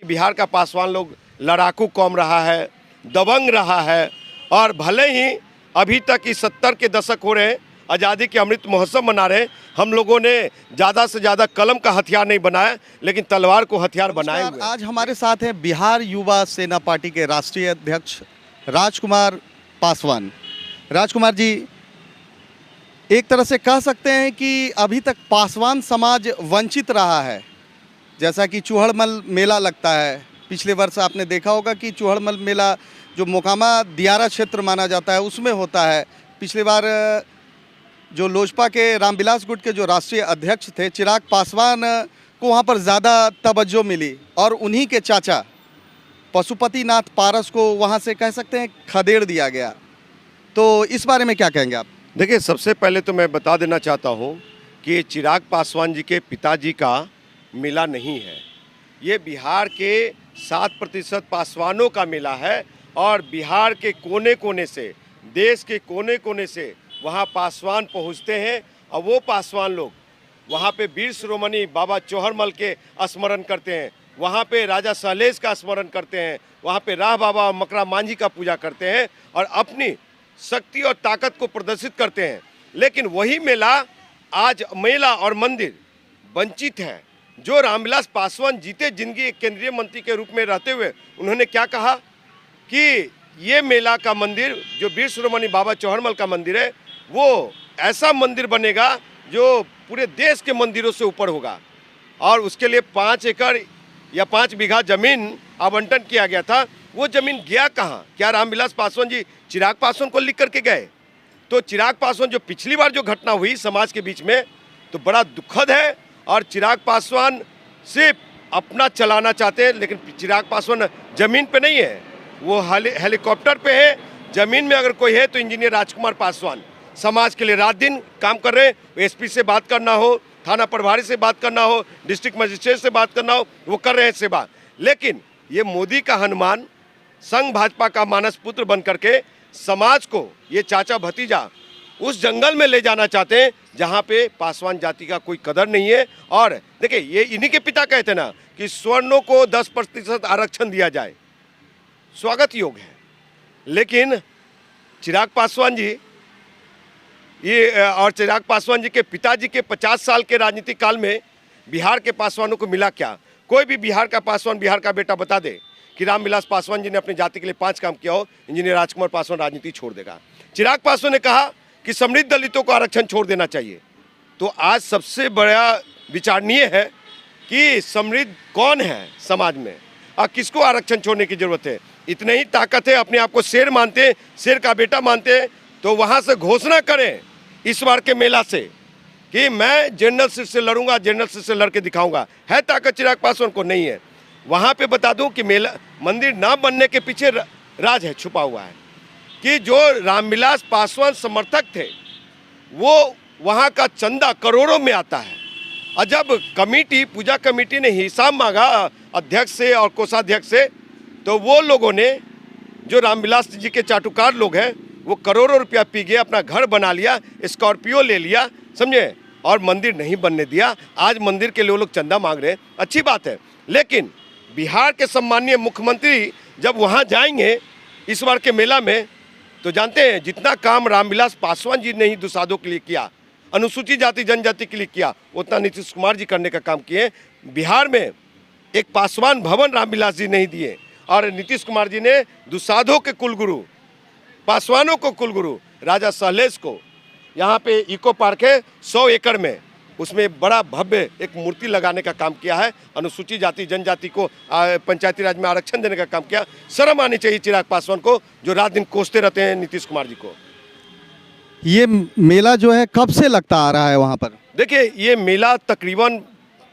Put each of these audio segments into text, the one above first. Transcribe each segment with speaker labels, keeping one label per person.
Speaker 1: बिहार का पासवान लोग लड़ाकू कौम रहा है, दबंग रहा है। और भले ही अभी तक इस 70 के दशक हो रहे हैं, आज़ादी के अमृत महोत्सव मना रहे हैं, हम लोगों ने ज़्यादा से ज़्यादा कलम का हथियार नहीं बनाया, लेकिन तलवार को हथियार बनाए हुए।
Speaker 2: आज हमारे साथ हैं बिहार युवा सेना पार्टी के राष्ट्रीय अध्यक्ष राजकुमार पासवान। राजकुमार जी, एक तरह से कह सकते हैं कि अभी तक पासवान समाज वंचित रहा है। जैसा कि चूहड़मल मेला लगता है, पिछले वर्ष आपने देखा होगा कि चूहड़मल मेला जो मोकामा दियारा क्षेत्र माना जाता है उसमें होता है। पिछली बार जो लोजपा के रामविलास गुट के जो राष्ट्रीय अध्यक्ष थे चिराग पासवान को वहाँ पर ज़्यादा तवज्जो मिली और उन्हीं के चाचा पशुपतिनाथ पारस को वहाँ से कह सकते हैं खदेड़ दिया गया। तो इस बारे में क्या कहेंगे आप?
Speaker 1: देखिए, सबसे पहले तो मैं बता देना चाहता हूँ कि ये चिराग पासवान जी के पिताजी का मेला नहीं है, ये बिहार के 7% पासवानों का मेला है। और बिहार के कोने कोने से, देश के कोने कोने से वहाँ पासवान पहुँचते हैं और वो पासवान लोग वहाँ पे वीर शिरोमणि बाबा चौहड़मल के स्मरण करते हैं, वहाँ पे राजा सहलेश का स्मरण करते हैं, वहाँ पे राह बाबा और मकरा मांझी का पूजा करते हैं और अपनी शक्ति और ताकत को प्रदर्शित करते हैं। लेकिन वही मेला आज मेला और मंदिर वंचित है। जो रामविलास पासवान जीते जिंदगी एक केंद्रीय मंत्री के रूप में रहते हुए उन्होंने क्या कहा कि ये मेला का मंदिर जो वीर शिरोमणि बाबा चौहड़मल का मंदिर है वो ऐसा मंदिर बनेगा जो पूरे देश के मंदिरों से ऊपर होगा। और उसके लिए 5 एकड़ या 5 बीघा जमीन आवंटन किया गया था। वो जमीन गया कहाँ? क्या रामविलास पासवान जी चिराग पासवान को लिख करके गए? तो चिराग पासवान जो पिछली बार जो घटना हुई समाज के बीच में तो बड़ा दुखद है। और चिराग पासवान सिर्फ अपना चलाना चाहते हैं, लेकिन चिराग पासवान जमीन पे नहीं है, वो हेलीकॉप्टर पे है। जमीन में अगर कोई है तो इंजीनियर राजकुमार पासवान समाज के लिए रात दिन काम कर रहे हैं। एसपी से बात करना हो, थाना प्रभारी से बात करना हो, डिस्ट्रिक्ट मजिस्ट्रेट से बात करना हो, वो कर रहे हैं सेवा। लेकिन ये मोदी का हनुमान, संघ भाजपा का मानस पुत्र बन करके समाज को ये चाचा भतीजा उस जंगल में ले जाना चाहते हैं जहाँ पे पासवान जाति का कोई कदर नहीं है। और देखिए, ये इन्हीं के पिता कहते ना कि स्वर्णों को 10% आरक्षण दिया जाए, स्वागत योग्य है। लेकिन चिराग पासवान जी और चिराग पासवान जी के पिताजी के 50 साल के राजनीतिक काल में बिहार के पासवानों को मिला क्या? कोई भी बिहार का पासवान, बिहार का बेटा बता दे कि रामविलास पासवान जी ने अपनी जाति के लिए 5 काम किया हो, इंजीनियर राजकुमार पासवान राजनीति छोड़ देगा। चिराग पासवान ने कहा कि समृद्ध दलितों को आरक्षण छोड़ देना चाहिए। तो आज सबसे बड़ा विचारणीय है कि समृद्ध कौन है समाज में और किसको आरक्षण छोड़ने की जरूरत है। इतने ही ताकत है, अपने आप को शेर मानते, शेर का बेटा मानते, तो वहाँ से घोषणा करें इस बार के मेला से कि मैं जनरल सीट से लड़ूंगा, जनरल सीट से लड़के दिखाऊंगा। है ताकत चिराग पासवान को? नहीं है। वहाँ पे बता दूं कि मेला मंदिर ना बनने के पीछे राज है, छुपा हुआ है कि जो रामविलास पासवान समर्थक थे वो वहाँ का चंदा करोड़ों में आता है। और जब कमेटी, पूजा कमेटी ने हिसाब मांगा अध्यक्ष से और कोषाध्यक्ष से, तो वो लोगों ने, जो रामविलास जी के चाटुकार लोग हैं, वो करोड़ों रुपया पी गए, अपना घर बना लिया, स्कॉर्पियो ले लिया, समझे, और मंदिर नहीं बनने दिया। आज मंदिर के लिए वो लोग चंदा मांग रहे हैं, अच्छी बात है। लेकिन बिहार के सम्माननीय मुख्यमंत्री जब वहाँ जाएंगे इस बार के मेला में, तो जानते हैं जितना काम रामविलास पासवान जी ने ही दुसाधों के लिए किया, अनुसूचित जाति जनजाति के लिए किया, उतना नीतीश कुमार जी करने का काम किए। बिहार में एक पासवान भवन रामविलास जी नहीं दिए और नीतीश कुमार जी ने दुसाधों के कुलगुरु, पासवानों को कुलगुरु राजा सहलेश को, यहाँ पे इको पार्क है 100 एकड़ में, उसमें बड़ा भव्य एक मूर्ति लगाने का काम किया है। अनुसूचित जाति जनजाति को पंचायती राज में आरक्षण देने का काम किया। शर्म आनी चाहिए चिराग पासवान को, जो रात दिन कोसते रहते हैं नीतीश कुमार जी को।
Speaker 2: ये मेला जो है कब से लगता आ रहा है वहाँ पर?
Speaker 1: देखिए, ये मेला तकरीबन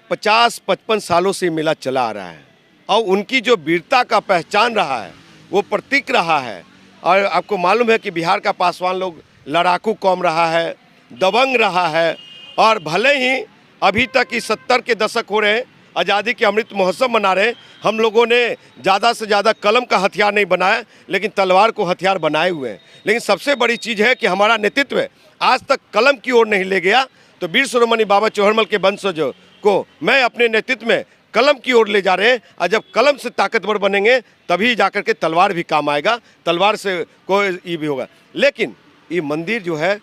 Speaker 1: 50-55 सालों से मेला चला आ रहा है और उनकी जो वीरता का पहचान रहा है, वो प्रतीक रहा है। और आपको मालूम है कि बिहार का पासवान लोग लड़ाकू कौम रहा है, दबंग रहा है। और भले ही अभी तक इस 70 के दशक हो रहे हैं, आज़ादी के अमृत महोत्सव मना रहे हैं, हम लोगों ने ज़्यादा से ज़्यादा कलम का हथियार नहीं बनाया, लेकिन तलवार को हथियार बनाए हुए हैं। लेकिन सबसे बड़ी चीज़ है कि हमारा नेतृत्व आज तक कलम की ओर नहीं ले गया। तो वीर शिरोमणि बाबा चौहड़मल के वंशजों को मैं अपने नेतृत्व में कलम की ओर ले जा रहे हैं, और जब कलम से ताकतवर बनेंगे तभी जाकर के तलवार भी काम आएगा, तलवार से कोई ये भी होगा। लेकिन ये मंदिर जो है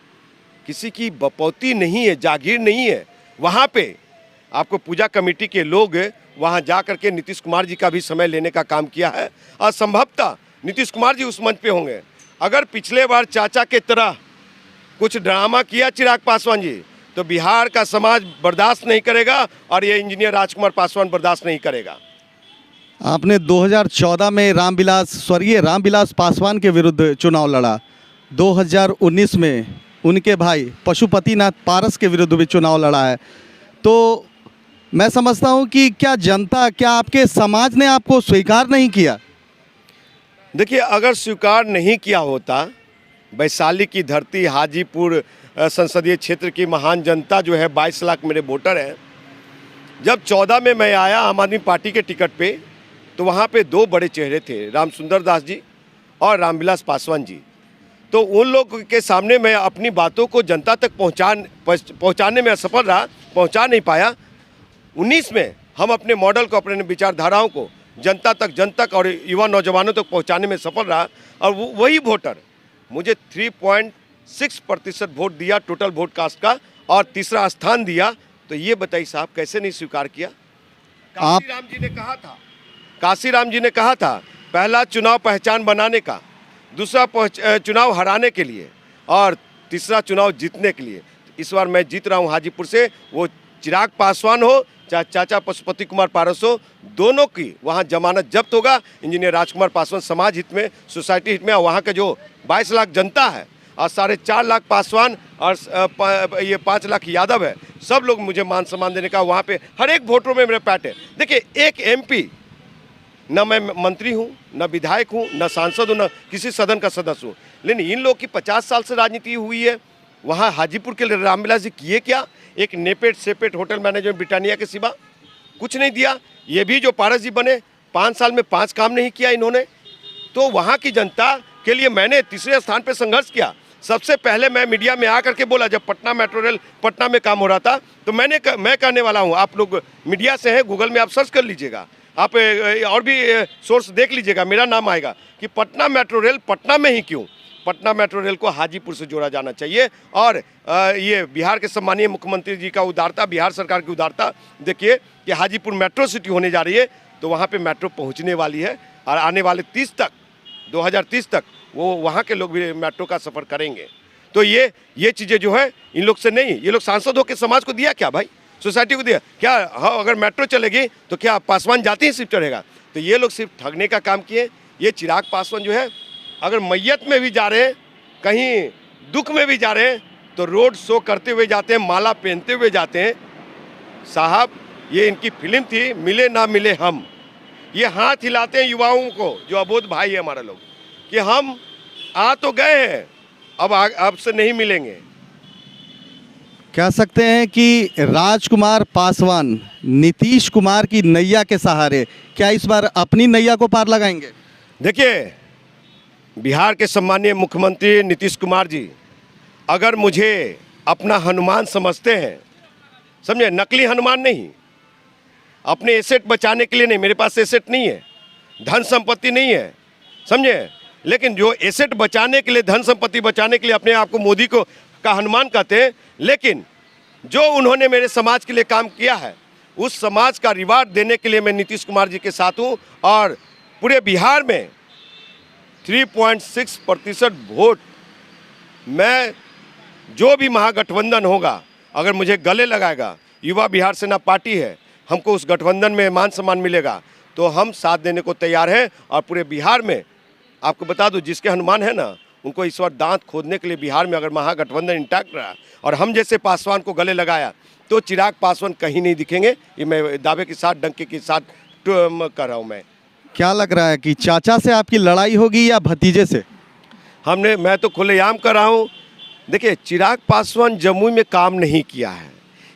Speaker 1: किसी की बपौती नहीं है, जागीर नहीं है। वहाँ पे आपको पूजा कमेटी के लोग वहाँ जा कर के नीतीश कुमार जी का भी समय लेने का काम किया है, और संभवतः नीतीश कुमार जी उस मंच पे होंगे। अगर पिछले बार चाचा के तरह कुछ ड्रामा किया चिराग पासवान जी, तो बिहार का समाज बर्दाश्त नहीं करेगा, और ये इंजीनियर राजकुमार पासवान बर्दाश्त नहीं करेगा।
Speaker 2: आपने 2014 में स्वर्गीय रामविलास पासवान के विरुद्ध चुनाव लड़ा, 2019 में उनके भाई पशुपतिनाथ पारस के विरुद्ध भी चुनाव लड़ा है। तो मैं समझता हूं कि क्या आपके समाज ने आपको स्वीकार नहीं किया?
Speaker 1: देखिए, अगर स्वीकार नहीं किया होता, वैशाली की धरती, हाजीपुर संसदीय क्षेत्र की महान जनता जो है, 22 लाख मेरे वोटर हैं। जब 14 में मैं आया आम आदमी पार्टी के टिकट पे, तो वहाँ पे दो बड़े चेहरे थे, रामसुंदर दास जी और रामविलास पासवान जी। तो उन लोग के सामने मैं अपनी बातों को जनता तक पहुँचाने में असफल रहा, पहुँचा नहीं पाया। 19 में हम अपने मॉडल को, अपने विचारधाराओं को जनता तक और युवा नौजवानों तक पहुँचाने में सफल रहा, और वही वोटर मुझे 3.6% वोट दिया टोटल वोट कास्ट का, और तीसरा स्थान दिया। तो ये बताइए साहब, कैसे नहीं स्वीकार किया? काशीराम जी ने कहा था पहला चुनाव पहचान बनाने का, दूसरा चुनाव हराने के लिए, और तीसरा चुनाव जीतने के लिए। इस बार मैं जीत रहा हूँ हाजीपुर से, वो चिराग पासवान हो चाहे चाचा पशुपति कुमार पारस हो, दोनों की वहाँ जमानत जब्त होगा। इंजीनियर राजकुमार पासवान समाज हित में, सोसाइटी हित में, और वहाँ का जो 22 लाख जनता है, और 4.5 लाख पासवान और ये 5 लाख यादव है, सब लोग मुझे मान सम्मान देने का, वहाँ पे हर एक वोटरों में मेरे पैट है। देखिए, एक MP, न मैं मंत्री हूँ, न विधायक हूँ, न सांसद हूँ, न किसी सदन का सदस्य हूँ, लेकिन इन लोग की 50 साल से राजनीति हुई है। वहाँ हाजीपुर के रामविलास जी किए क्या? एक नेपेट सेपेट होटल मैनेजमेंट ब्रिटानिया के सिवा कुछ नहीं दिया। ये भी जो पारस जी बने, 5 साल में 5 काम नहीं किया इन्होंने। तो वहाँ की जनता के लिए मैंने तीसरे स्थान पे संघर्ष किया। सबसे पहले मैं मीडिया में आकर के बोला, जब पटना मेट्रो रेल पटना में काम हो रहा था, तो मैं कहने वाला हूँ, आप लोग मीडिया से हैं, गूगल में आप सर्च कर लीजिएगा, आप और भी सोर्स देख लीजिएगा, मेरा नाम आएगा कि पटना मेट्रो रेल पटना में ही क्यों, पटना मेट्रो रेल को हाजीपुर से जोड़ा जाना चाहिए। और ये बिहार के सम्मानीय मुख्यमंत्री जी का उदारता, बिहार सरकार की उदारता देखिए कि हाजीपुर मेट्रो सिटी होने जा रही है, तो वहाँ पे मेट्रो पहुँचने वाली है, और आने वाले 2030 तक वो वहाँ के लोग भी मेट्रो का सफ़र करेंगे। तो ये चीज़ें जो है इन लोग से नहीं, ये लोग सांसद होकर समाज को दिया क्या भाई, सोसाइटी को दिया क्या? हाँ, अगर मेट्रो चलेगी तो क्या पासवान जाति ही सिर्फ चढ़ेगा? तो ये लोग सिर्फ ठगने का काम किए। ये चिराग पासवान जो है, अगर मैयत में भी जा रहे हैं, कहीं दुख में भी जा रहे हैं, तो रोड शो करते हुए जाते हैं, माला पहनते हुए जाते हैं। साहब, ये इनकी फिल्म थी मिले ना मिले हम। ये हाथ हिलाते हैं युवाओं को, जो अबोध भाई है हमारा लोग, कि हम आ तो गए हैं, अब से नहीं मिलेंगे।
Speaker 2: कह सकते हैं कि राजकुमार पासवान नीतीश कुमार की नैया के सहारे क्या इस बार अपनी नैया को पार लगाएंगे?
Speaker 1: देखिए, बिहार के सम्मानीय मुख्यमंत्री नीतीश कुमार जी अगर मुझे अपना हनुमान समझते हैं, समझे, नकली हनुमान नहीं, अपने एसेट बचाने के लिए नहीं, मेरे पास एसेट नहीं है, धन संपत्ति नहीं है, समझे, लेकिन जो एसेट बचाने के लिए, धन संपत्ति बचाने के लिए अपने आप को मोदी को का हनुमान कहते हैं, लेकिन जो उन्होंने मेरे समाज के लिए काम किया है, उस समाज का रिवार्ड देने के लिए मैं नीतीश कुमार जी के साथ हूँ। और पूरे बिहार में 3.6% वोट, मैं जो भी महागठबंधन होगा, अगर मुझे गले लगाएगा, युवा बिहार सेना पार्टी है, हमको उस गठबंधन में मान सम्मान मिलेगा, तो हम साथ देने को तैयार हैं। और पूरे बिहार में आपको बता दूं, जिसके हनुमान है ना, उनको इस बार दांत खोदने के लिए बिहार में अगर महागठबंधन इंटैक्ट रहा और हम जैसे पासवान को गले लगाया, तो चिराग पासवान कहीं नहीं दिखेंगे। ये मैं दावे के साथ, डंके के साथ कर रहा हूँ। मैं
Speaker 2: क्या लग रहा है कि चाचा से आपकी लड़ाई होगी या भतीजे से?
Speaker 1: मैं तो खुलेआम कर रहा हूँ। देखिए, चिराग पासवान जमुई में काम नहीं किया है,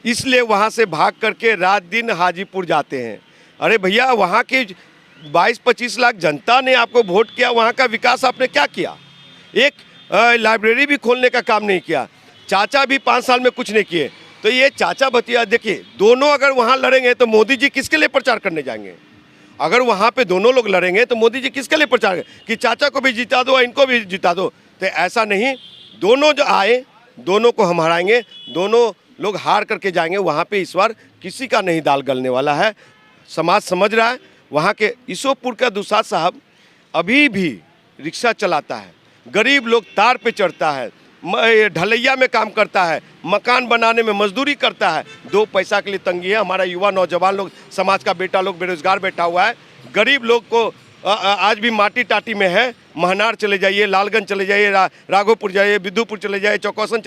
Speaker 1: इसलिए वहाँ से भाग करके रात दिन हाजीपुर जाते हैं। अरे भैया, वहाँ के 22-25 लाख जनता ने आपको वोट किया, वहाँ का विकास आपने क्या किया? एक लाइब्रेरी भी खोलने का काम नहीं किया। चाचा भी 5 साल में कुछ नहीं किए। तो ये चाचा भतीजा देखिए, दोनों अगर वहाँ लड़ेंगे तो मोदी जी किसके लिए प्रचार करने जाएंगे? अगर वहाँ पे दोनों लोग लड़ेंगे तो मोदी जी किसके लिए प्रचार कि चाचा को भी जिता दो, इनको भी जिता दो? तो ऐसा नहीं, दोनों जो आए दोनों को हम हराएंगे, दोनों लोग हार करके जाएंगे। वहाँ पे इस बार किसी का नहीं दाल गलने वाला है। समाज समझ रहा है। वहाँ के ईसोपुर का दुसाद साहब अभी भी रिक्शा चलाता है, गरीब लोग तार पे चढ़ता है, ढलैया में काम करता है, मकान बनाने में मजदूरी करता है। 2 पैसा के लिए तंगी है। हमारा युवा नौजवान लोग, समाज का बेटा लोग बेरोजगार बैठा हुआ है। गरीब लोग को आज भी माटी टाटी में है। महनार चले जाइए, लालगंज चले जाइए, राघोपुर जाइए, विद्युपुर चले जाइए, चौकोसन